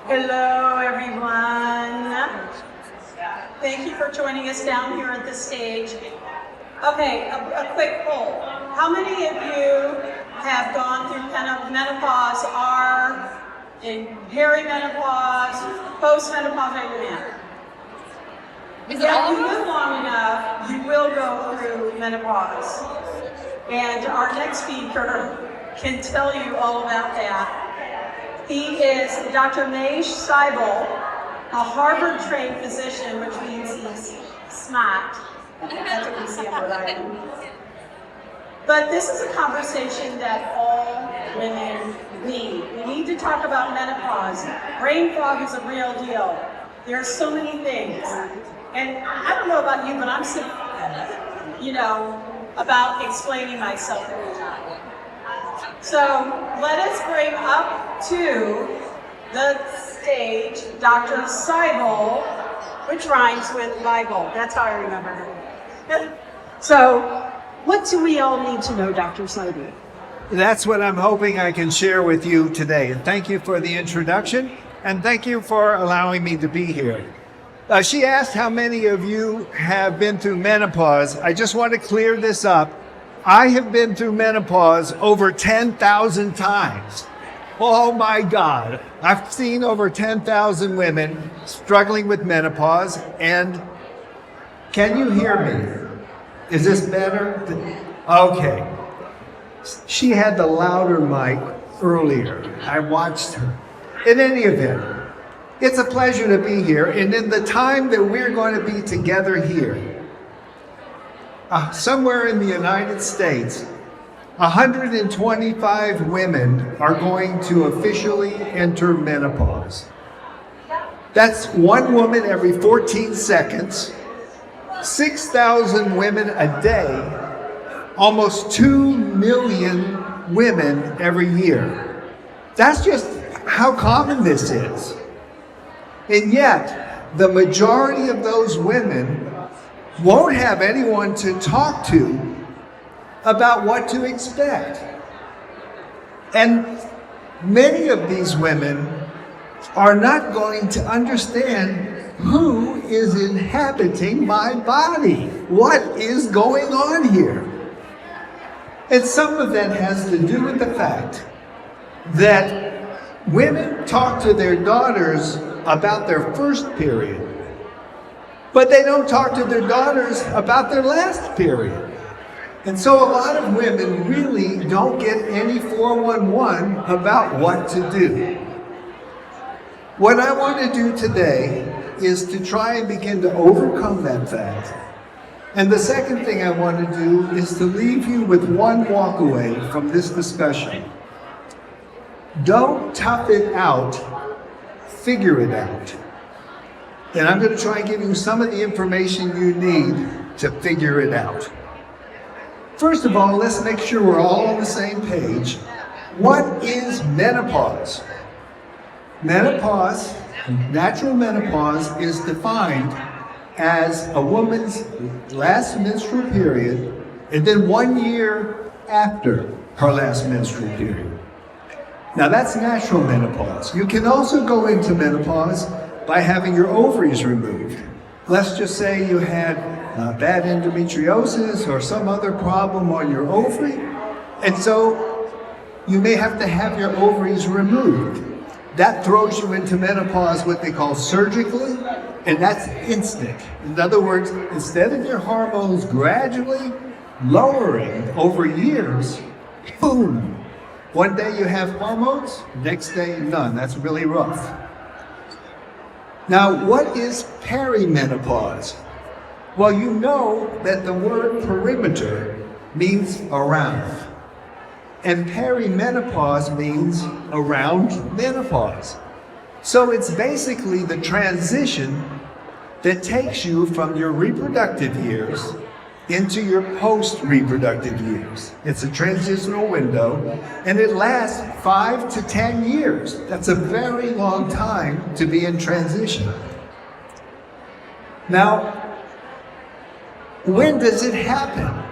Hello, everyone. Thank you for joining us down here at the stage. Okay, a quick poll. How many of you have gone through menopause, are in perimenopause, postmenopause, or your hand? If you live long enough, you will go through menopause. And our next speaker can tell you all about that. He is Dr. Maish Seibel, a Harvard-trained physician, which means he's smart. That's what we see in Rhode Island. But this is a conversation that all women need. We need to talk about menopause. Brain fog is a real deal. There are so many things. And I don't know about you, but I'm sick, about explaining myself every time. So let us bring up to the stage Dr. Seibel, which rhymes with Bible. That's how I remember it. So what do we all need to know, Dr. Seibel? That's what I'm hoping I can share with you today. And thank you for the introduction, and thank you for allowing me to be here. She asked how many of you have been through menopause. I just want to clear this up. I have been through menopause over 10,000 times. Oh my God. I've seen over 10,000 women struggling with menopause. And can you hear me? Is this better? Okay. She had the louder mic earlier. I watched her. In any event, it's a pleasure to be here. And in the time that we're going to be together here, somewhere in the United States, 125 women are going to officially enter menopause. That's one woman every 14 seconds, 6,000 women a day, almost 2 million women every year. That's just how common this is. And yet, the majority of those women won't have anyone to talk to about what to expect. And many of these women are not going to understand who is inhabiting my body. What is going on here? And some of that has to do with the fact that women talk to their daughters about their first period, but they don't talk to their daughters about their last period. And so a lot of women really don't get any 411 about what to do. What I want to do today is to try and begin to overcome that fact. And the second thing I want to do is to leave you with one walk away from this discussion. Don't tough it out, figure it out. And I'm going to try and give you some of the information you need to figure it out. First of all, let's make sure we're all on the same page. What is menopause? Menopause, natural menopause, is defined as a woman's last menstrual period and then 1 year after her last menstrual period. Now that's natural menopause. You can also go into menopause by having your ovaries removed. Let's just say you had bad endometriosis or some other problem on your ovary, and so you may have to have your ovaries removed. That throws you into menopause, what they call surgically, and that's instant. In other words, instead of your hormones gradually lowering over years, boom, one day you have hormones, next day none. That's really rough. Now, what is perimenopause? Well, you know that the word perimeter means around. And perimenopause means around menopause. So it's basically the transition that takes you from your reproductive years into your post-reproductive years. It's a transitional window, and it lasts 5 to 10 years. That's a very long time to be in transition. Now, when does it happen?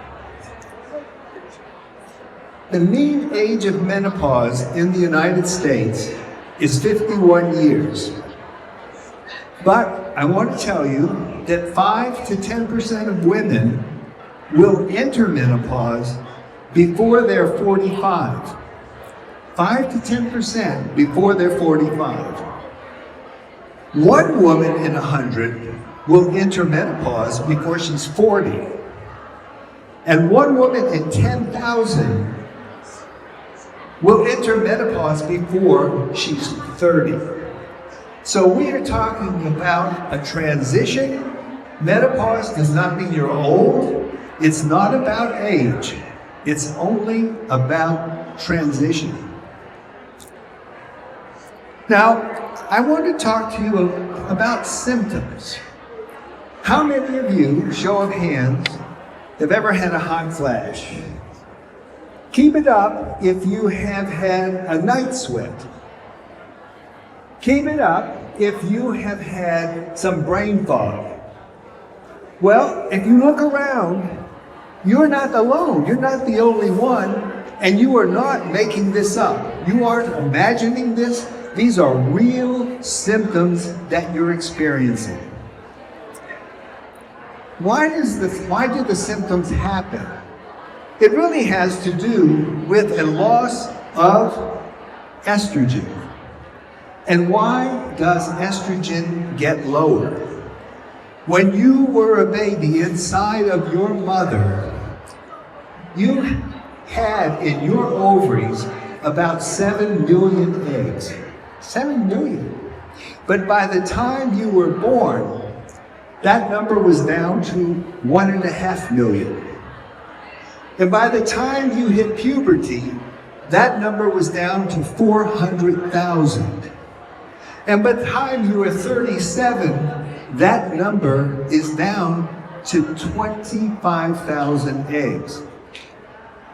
The mean age of menopause in the United States is 51 years. But I want to tell you that 5 to 10% of women will enter menopause before they're 45. 5 to 10% before they're 45. One woman in 100 will enter menopause before she's 40. And one woman in 10,000 will enter menopause before she's 30. So we are talking about a transition. Menopause does not mean you're old. It's not about age. It's only about transition. Now, I want to talk to you about symptoms. How many of you, show of hands, have ever had a hot flash? Keep it up if you have had a night sweat. Keep it up if you have had some brain fog. Well, if you look around, you're not alone. You're not the only one, and you are not making this up. You aren't imagining this. These are real symptoms that you're experiencing. Why do the symptoms happen? It really has to do with a loss of estrogen. And why does estrogen get lower? When you were a baby inside of your mother, you had in your ovaries about 7 million eggs. 7 million. But by the time you were born, that number was down to 1.5 million. And by the time you hit puberty, that number was down to 400,000. And by the time you were 37, that number is down to 25,000 eggs.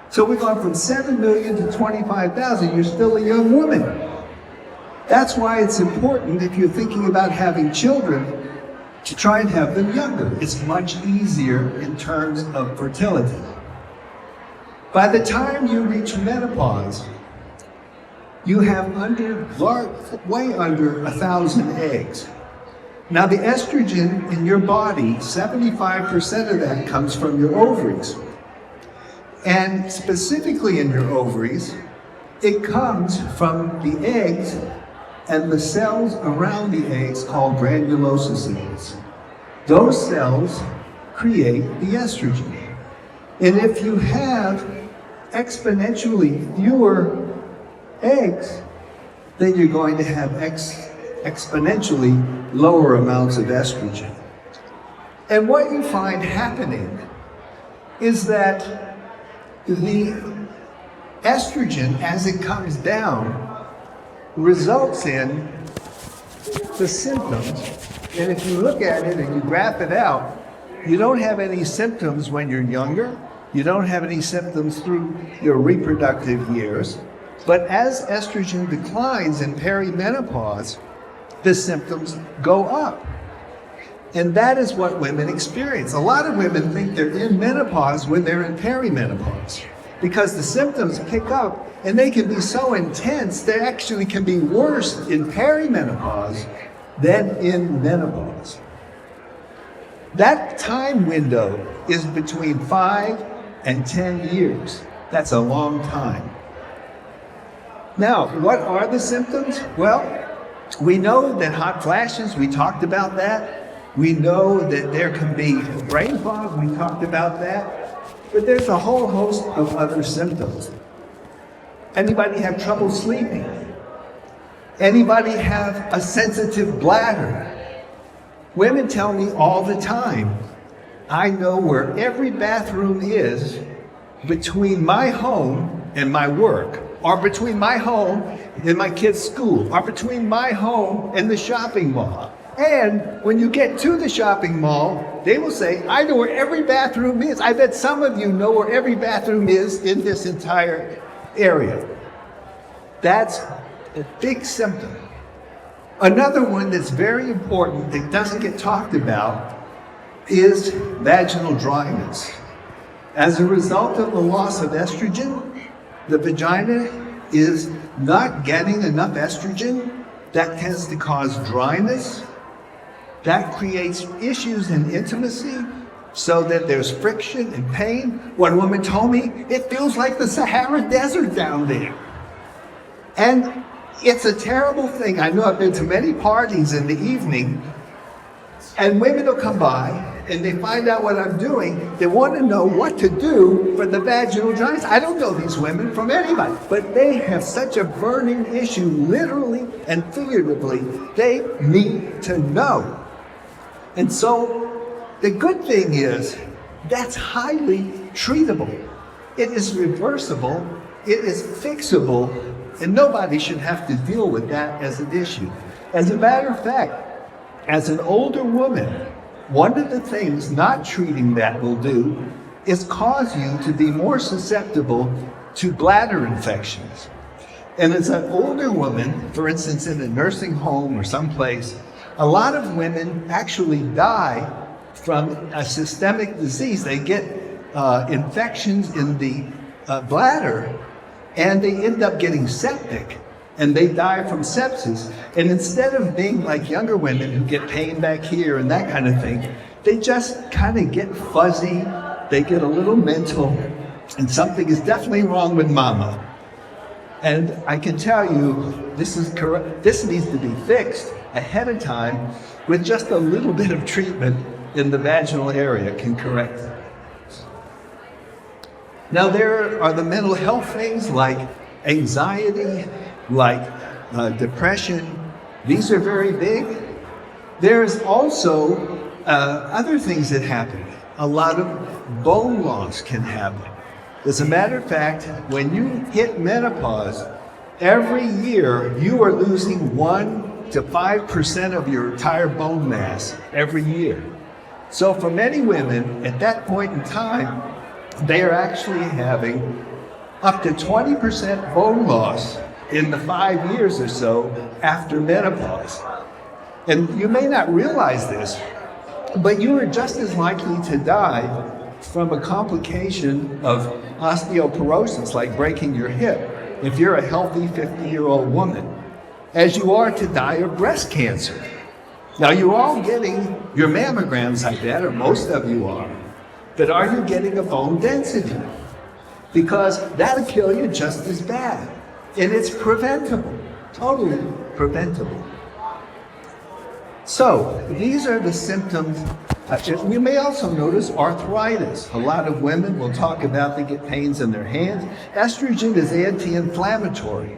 So we've gone from 7 million to 25,000. You're still a young woman. That's why it's important, if you're thinking about having children, to try and have them younger. It's much easier in terms of fertility. By the time you reach menopause, you have way under 1,000 eggs. Now the estrogen in your body, 75% of that comes from your ovaries. And specifically in your ovaries, it comes from the eggs and the cells around the eggs called granulosa cells. Those cells create the estrogen. And if you have exponentially fewer eggs, then you're going to have exponentially lower amounts of estrogen. And what you find happening is that the estrogen, as it comes down, results in the symptoms. And if you look at it and you graph it out, you don't have any symptoms when you're younger. You don't have any symptoms through your reproductive years. But as estrogen declines in perimenopause, the symptoms go up. And that is what women experience. A lot of women think they're in menopause when they're in perimenopause, because the symptoms pick up and they can be so intense they actually can be worse in perimenopause than in menopause. That time window is between 5 and 10 years. That's a long time. Now, what are the symptoms? Well, we know that hot flashes, we talked about that. We know that there can be brain fog, we talked about that. But there's a whole host of other symptoms. Anybody have trouble sleeping? Anybody have a sensitive bladder? Women tell me all the time, I know where every bathroom is between my home and my work, or between my home and my kid's school, or between my home and the shopping mall. And when you get to the shopping mall, they will say, I know where every bathroom is. I bet some of you know where every bathroom is in this entire area. That's a big symptom. Another one that's very important that doesn't get talked about is vaginal dryness. As a result of the loss of estrogen, the vagina is not getting enough estrogen. That tends to cause dryness. That creates issues in intimacy so that there's friction and pain. One woman told me, it feels like the Sahara Desert down there. And it's a terrible thing. I know I've been to many parties in the evening, and women will come by and they find out what I'm doing. They want to know what to do for the vaginal dryness. I don't know these women from anybody, but they have such a burning issue, literally and figuratively. They need to know. And so the good thing is that's highly treatable. It is reversible, it is fixable, and nobody should have to deal with that as an issue. As a matter of fact, as an older woman, one of the things not treating that will do is cause you to be more susceptible to bladder infections. And as an older woman, for instance, in a nursing home or someplace, a lot of women actually die from a systemic disease. They get infections in the bladder, and they end up getting septic, and they die from sepsis. And instead of being like younger women who get pain back here and that kind of thing, they just kind of get fuzzy, they get a little mental, and something is definitely wrong with mama. And I can tell you, this is correct. This needs to be fixed ahead of time with just a little bit of treatment in the vaginal area can correct it. Now there are the mental health things like anxiety, like depression. These are very big. There's also other things that happen. A lot of bone loss can happen. As a matter of fact, when you hit menopause, every year you are losing 1 to 5% of your entire bone mass every year. So for many women, at that point in time, they are actually having up to 20% bone loss in the 5 years or so after menopause. And you may not realize this, but you are just as likely to die from a complication of osteoporosis, like breaking your hip, if you're a healthy 50-year-old woman, as you are to die of breast cancer. Now, you're all getting your mammograms, I bet, or most of you are, but are you getting a bone density? Because that'll kill you just as bad. And it's preventable, totally preventable. So, these are the symptoms. You may also notice arthritis. A lot of women will talk about they get pains in their hands. Estrogen is anti-inflammatory.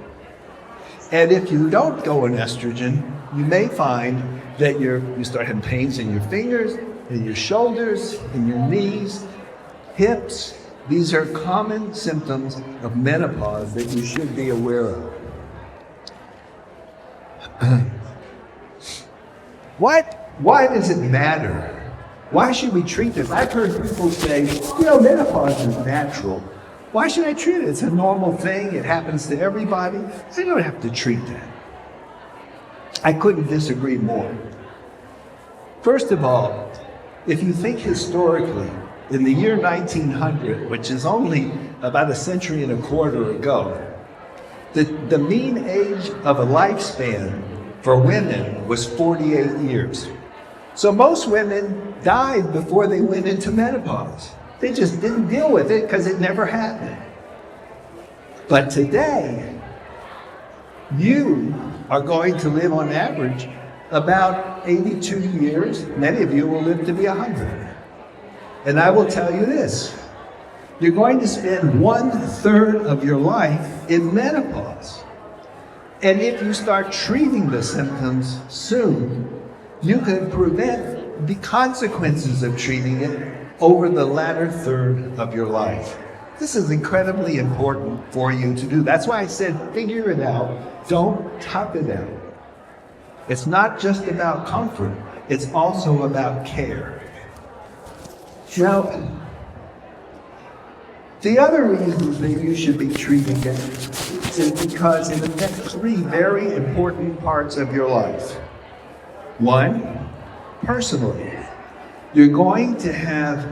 And if you don't go on estrogen, you may find that you start having pains in your fingers, in your shoulders, in your knees, hips. These are common symptoms of menopause that you should be aware of. Why does it matter? Why should we treat this? I've heard people say, menopause is natural. Why should I treat it? It's a normal thing. It happens to everybody. I don't have to treat that. I couldn't disagree more. First of all, if you think historically, in the year 1900, which is only about a century and a quarter ago, the mean age of a lifespan for women was 48 years. So most women died before they went into menopause. They just didn't deal with it because it never happened. But today, you are going to live on average about 82 years. Many of you will live to be 100. And I will tell you this, you're going to spend 1/3 of your life in menopause. And if you start treating the symptoms soon, you can prevent the consequences of treating it over the latter third of your life. This is incredibly important for you to do. That's why I said figure it out, don't tough it out. It's not just about comfort, it's also about care. Now, the other reason that you should be treating it is because it affects 3 very important parts of your life. 1, personally, you're going to have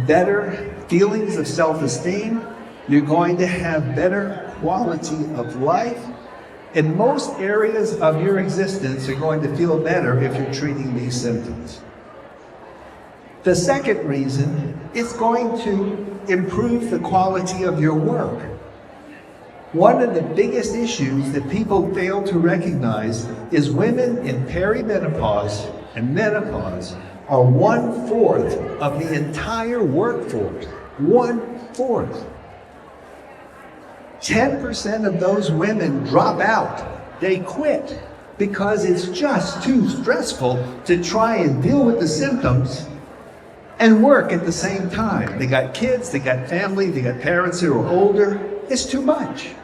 better feelings of self-esteem. You're going to have better quality of life, and most areas of your existence are going to feel better if you're treating these symptoms. The second reason, it's going to improve the quality of your work. One of the biggest issues that people fail to recognize is women in perimenopause and menopause are 1/4 of the entire workforce. 1/4. 10% of those women drop out. They quit because it's just too stressful to try and deal with the symptoms and work at the same time. They got kids, they got family, they got parents who are older. It's too much.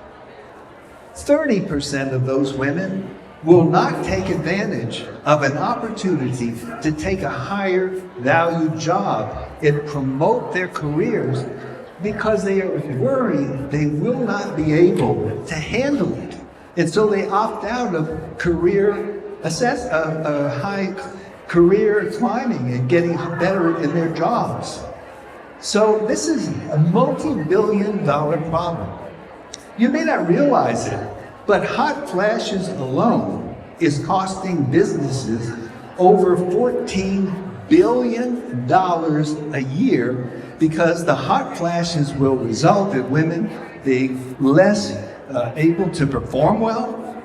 30% of those women will not take advantage of an opportunity to take a higher value job and promote their careers because they are worried they will not be able to handle it. And so they opt out of high career climbing and getting better in their jobs. So this is a multi-billion-dollar problem. You may not realize it, but hot flashes alone is costing businesses over $14 billion a year because the hot flashes will result in women being less able to perform well.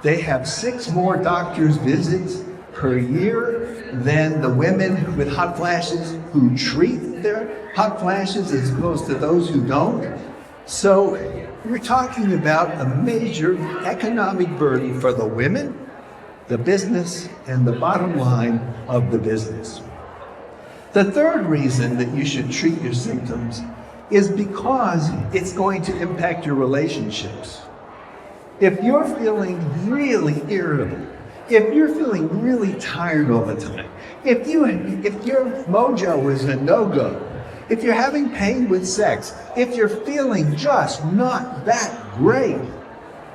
They have 6 more doctor's visits per year than the women with hot flashes who treat their hot flashes as opposed to those who don't. So we're talking about a major economic burden for the women, the business, and the bottom line of the business. The third reason that you should treat your symptoms is because it's going to impact your relationships. If you're feeling really irritable, if you're feeling really tired all the time, if your mojo is a no-go, if you're having pain with sex, if you're feeling just not that great,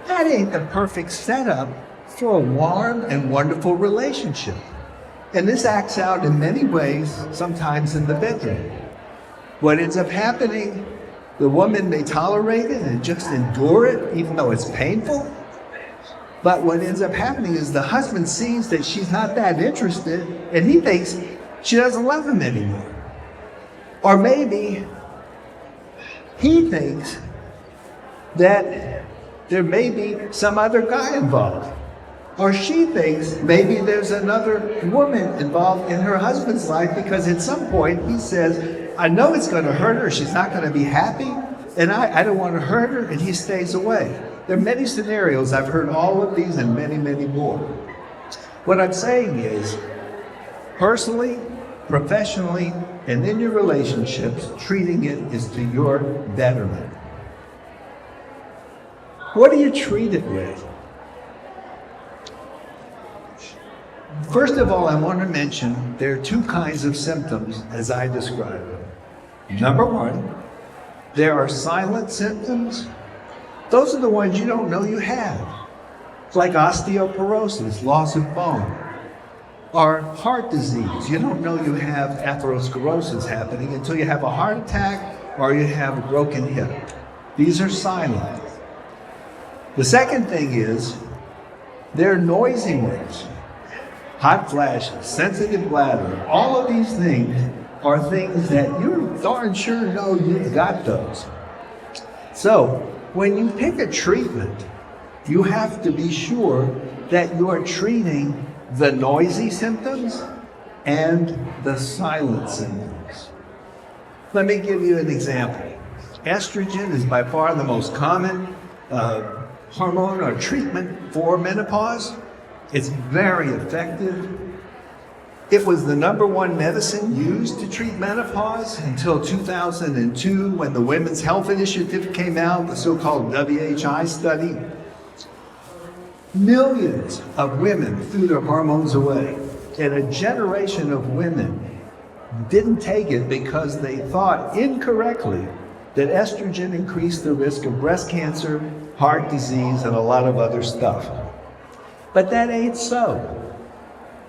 that ain't the perfect setup for a warm and wonderful relationship. And this acts out in many ways, sometimes in the bedroom. What ends up happening, the woman may tolerate it and just endure it, even though it's painful. But what ends up happening is the husband sees that she's not that interested, and he thinks she doesn't love him anymore. Or maybe he thinks that there may be some other guy involved. Or she thinks maybe there's another woman involved in her husband's life because at some point he says, I know it's going to hurt her, she's not going to be happy, and I don't want to hurt her, and he stays away. There are many scenarios, I've heard all of these and many, many more. What I'm saying is, personally, professionally, and in your relationships, treating it is to your betterment. What do you treat it with? First of all, I want to mention there are 2 kinds of symptoms as I describe them. Number 1, there are silent symptoms. Those are the ones you don't know you have. It's like osteoporosis, loss of bone, or heart disease. You don't know you have atherosclerosis happening until you have a heart attack or you have a broken hip. These are silent. The second thing is, they're noisy ones. Hot flashes, sensitive bladder, all of these things are things that you're darn sure know you've got those. So, when you pick a treatment, you have to be sure that you are treating the noisy symptoms and the silent symptoms. Let me give you an example. Estrogen is by far the most common hormone or treatment for menopause. It's very effective. It was the #1 medicine used to treat menopause until 2002 when the Women's Health Initiative came out, the so-called WHI study. Millions of women threw their hormones away, and a generation of women didn't take it because they thought incorrectly that estrogen increased the risk of breast cancer, heart disease, and a lot of other stuff. But that ain't so.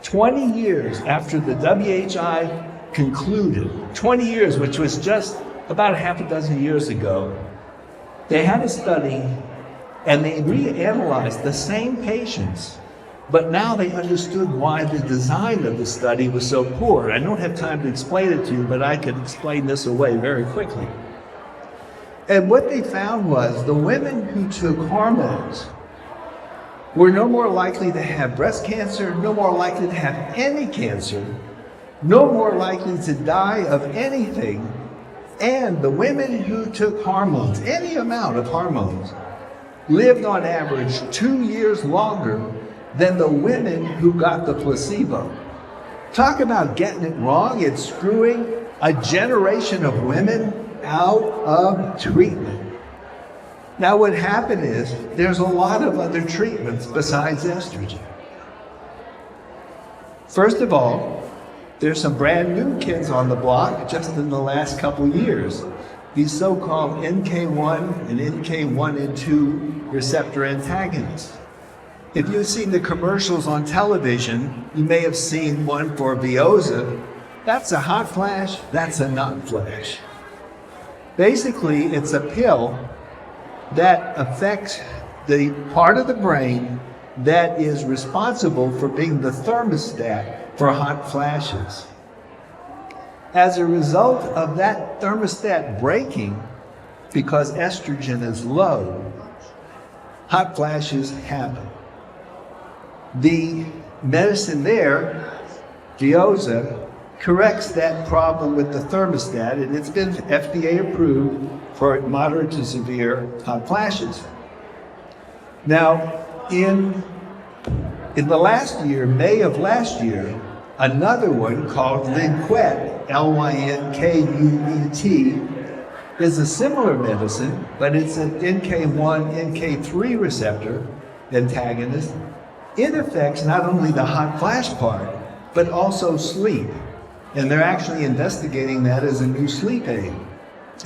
20 years after the WHI concluded, 20 years, which was just about half a dozen years ago, they had a study And they reanalyzed the same patients, but now they understood why the design of the study was so poor. I don't have time to explain it to you, but I can explain this away very quickly. And what they found was the women who took hormones were no more likely to have breast cancer, no more likely to have any cancer, no more likely to die of anything. And the women who took hormones, any amount of hormones, lived on average 2 years longer than the women who got the placebo. Talk about getting it wrong. It's screwing a generation of women out of treatment. Now what happened is there's a lot of other treatments besides estrogen. First of all, there's some brand new kids on the block just in the last couple years. These so-called NK1 and NK1 and 2 receptor antagonists. If you've seen the commercials on television, you may have seen one for Veoza. That's a hot flash, that's a not flash. Basically, it's a pill that affects the part of the brain that is responsible for being the thermostat for hot flashes. As a result of that thermostat breaking, because estrogen is low, hot flashes happen. The medicine there, Veoza, corrects that problem with the thermostat, and it's been FDA approved for moderate to severe hot flashes. Now, in the last year, May of last year, another one called Lynkuet, Lynkuet, is a similar medicine, but it's an NK1, NK3 receptor antagonist. It affects not only the hot flash part, but also sleep. And they're actually investigating that as a new sleep aid.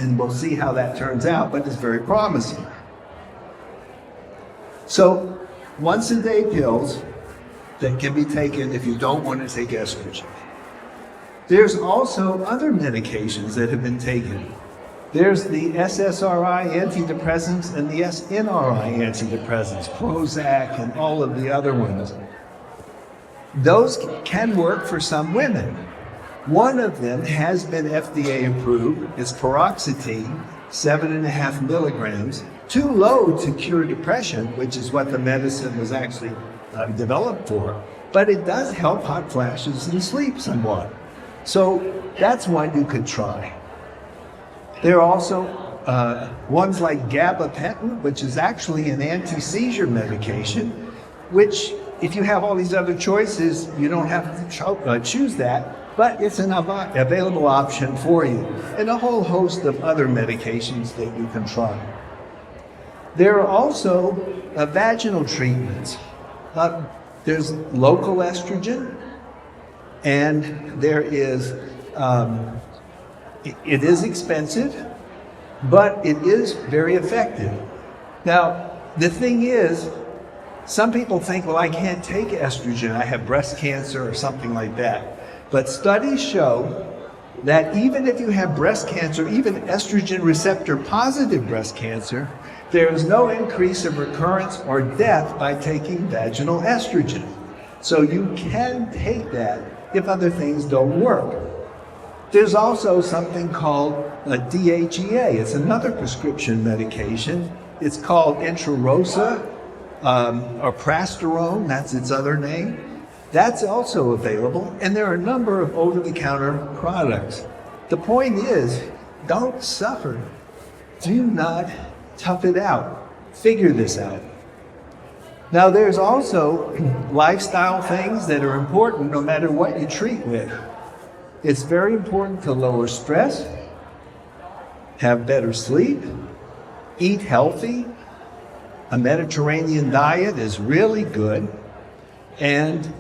And we'll see how that turns out, but it's very promising. So, once a day pills that can be taken if you don't want to take estrogen. There's also other medications that have been taken. There's the SSRI antidepressants and the SNRI antidepressants, Prozac and all of the other ones. Those can work for some women. One of them has been FDA approved. It's paroxetine, 7.5 milligrams, too low to cure depression, which is what the medicine was actually developed for. But it does help hot flashes and sleep somewhat. So that's one you could try. There are also ones like gabapentin, which is actually an anti-seizure medication, which if you have all these other choices, you don't have to choose that, but it's an available option for you, and a whole host of other medications that you can try. There are also vaginal treatments. There's local estrogen, and there is, it is expensive, but it is very effective. Now, the thing is, some people think, well, I can't take estrogen, I have breast cancer or something like that. But studies show that even if you have breast cancer, even estrogen receptor positive breast cancer, there is no increase of recurrence or death by taking vaginal estrogen. So you can take that if other things don't work. There's also something called a DHEA. It's another prescription medication. It's called Intrarosa or Prasterone, that's its other name. That's also available, and there are a number of over-the-counter products. The point is, don't suffer. Do not tough it out. Figure this out. Now, there's also lifestyle things that are important no matter what you treat with. It's very important to lower stress, have better sleep, eat healthy. A Mediterranean diet is really good, and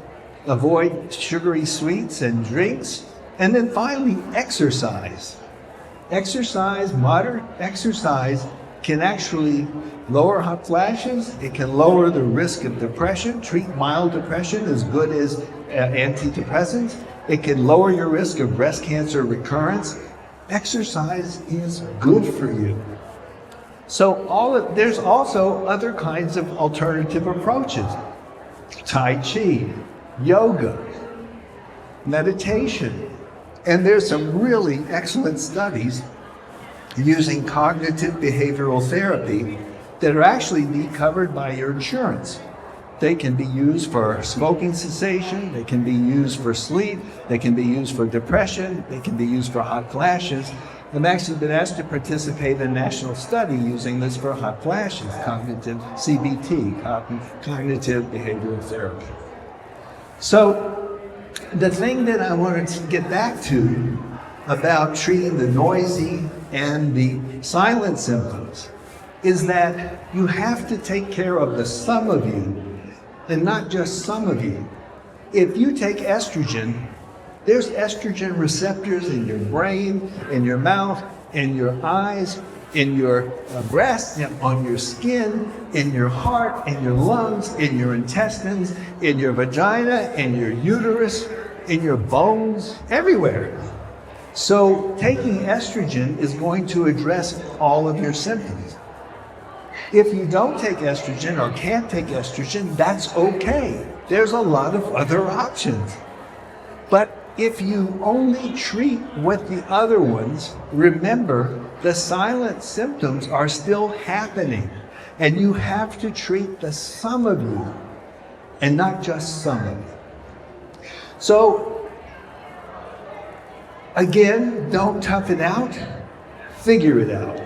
avoid sugary sweets and drinks. And then finally, exercise. Moderate exercise can actually lower hot flashes. It can lower the risk of depression, treat mild depression as good as antidepressants. It can lower your risk of breast cancer recurrence. Exercise is good for you. So there's also other kinds of alternative approaches. Tai Chi, yoga, meditation. And there's some really excellent studies using cognitive behavioral therapy that are actually covered by your insurance. They can be used for smoking cessation, they can be used for sleep, they can be used for depression, they can be used for hot flashes. I've actually been asked to participate in a national study using this for hot flashes, cognitive CBT, cognitive behavioral therapy. So the thing that I wanted to get back to about treating the noisy and the silent symptoms is that you have to take care of the sum of you and not just some of you. If you take estrogen, there's estrogen receptors in your brain, in your mouth, in your eyes, in your breasts, on your skin, in your heart, in your lungs, in your intestines, in your vagina, in your uterus, in your bones, everywhere. So taking estrogen is going to address all of your symptoms. If you don't take estrogen or can't take estrogen, that's okay. There's a lot of other options. But if you only treat with the other ones, remember the silent symptoms are still happening. And you have to treat the sum of you and not just some of you. So, again, don't tough it out, figure it out.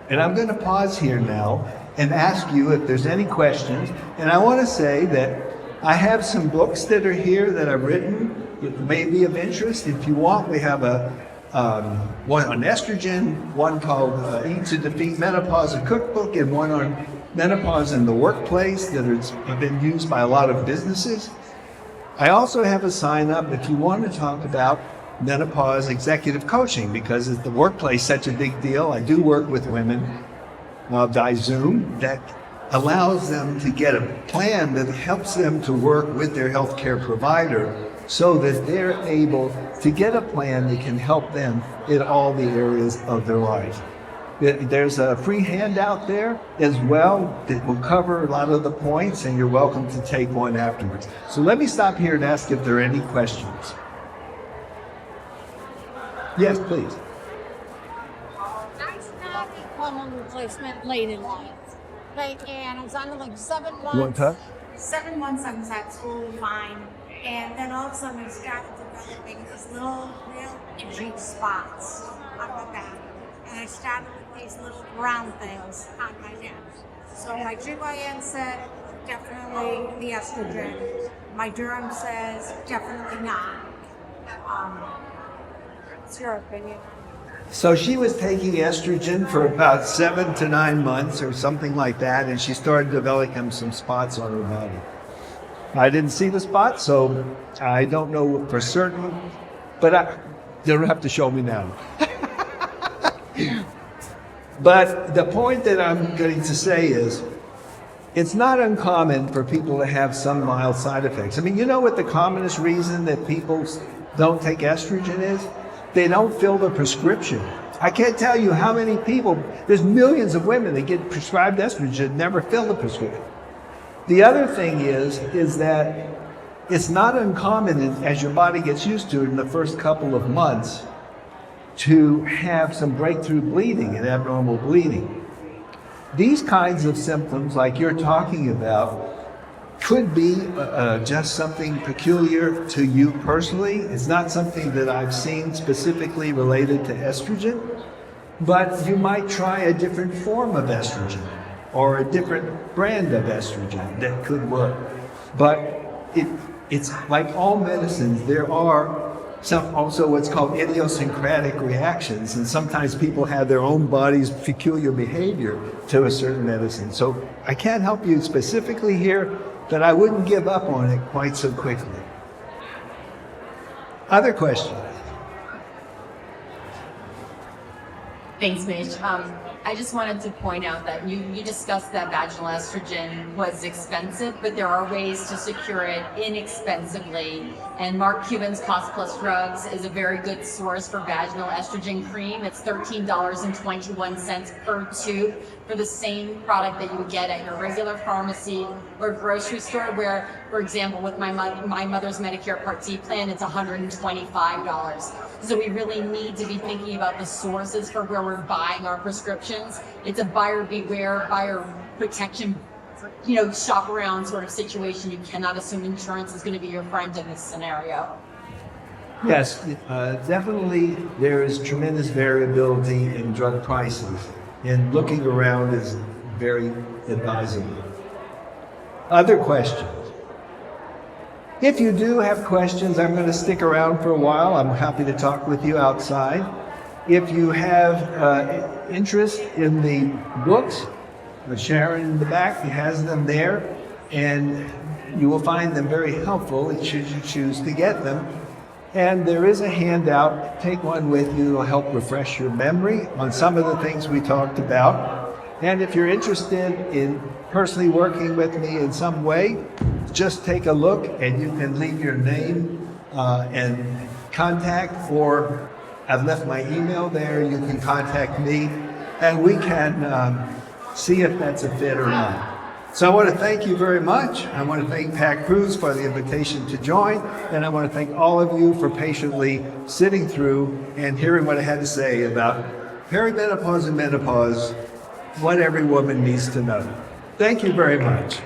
And I'm going to pause here now and ask you if there's any questions. And I want to say that I have some books that are here that I've written that may be of interest. If you want, we have one on estrogen, one called Eat to Defeat Menopause, a cookbook, and one on menopause in the workplace that has been used by a lot of businesses. I also have a sign up if you want to talk about menopause executive coaching, because the workplace is such a big deal. I do work with women by Zoom that allows them to get a plan that helps them to work with their healthcare provider so that they're able to get a plan that can help them in all the areas of their life. There's a free handout there as well that will cover a lot of the points, and you're welcome to take one afterwards. So let me stop here and ask if there are any questions. Yes, please. I started hormone replacement late in life. And I was on like 7 months. One time? 7 months I was at school, fine. And then all of a sudden I started developing these little real itchy spots on my back. And I started with these little brown things on my neck. So my GYN said, definitely the estrogen. My derm says, definitely not. What's your opinion? So she was taking estrogen for about 7 to 9 months or something like that, and she started developing some spots on her body. I didn't see the spots, so I don't know for certain, but you don't have to show me now. But the point that I'm going to say is, it's not uncommon for people to have some mild side effects. I mean, you know what the commonest reason that people don't take estrogen is? They don't fill the prescription. I can't tell you how many people, there's millions of women that get prescribed estrogen, never fill the prescription. The other thing is that it's not uncommon as your body gets used to it in the first couple of months to have some breakthrough bleeding and abnormal bleeding. These kinds of symptoms like you're talking about could be just something peculiar to you personally. It's not something that I've seen specifically related to estrogen, but you might try a different form of estrogen or a different brand of estrogen that could work. But it's like all medicines, there are some also what's called idiosyncratic reactions, and sometimes people have their own body's peculiar behavior to a certain medicine. So I can't help you specifically here, but I wouldn't give up on it quite so quickly. Other questions? Thanks, Mitch. I just wanted to point out that you discussed that vaginal estrogen was expensive, but there are ways to secure it inexpensively. And Mark Cuban's Cost Plus Drugs is a very good source for vaginal estrogen cream. It's $13.21 per tube for the same product that you would get at your regular pharmacy or grocery store, where, for example, with my mother's Medicare Part D plan, it's $125. So we really need to be thinking about the sources for where we're buying our prescriptions. It's a buyer beware, buyer protection, shop around sort of situation. You cannot assume insurance is going to be your friend in this scenario. Yes, definitely there is tremendous variability in drug prices, and looking around is very advisable. Other questions? If you do have questions, I'm going to stick around for a while. I'm happy to talk with you outside. If you have interest in the books, Sharon in the back has them there, and you will find them very helpful should you choose to get them. And there is a handout. Take one with you. It'll help refresh your memory on some of the things we talked about. And if you're interested in personally working with me in some way, just take a look and you can leave your name and contact, or I've left my email there. You can contact me and we can see if that's a fit or not. So I want to thank you very much. I want to thank Pat Cruz for the invitation to join, and I want to thank all of you for patiently sitting through and hearing what I had to say about perimenopause and menopause, what every woman needs to know. Thank you very much.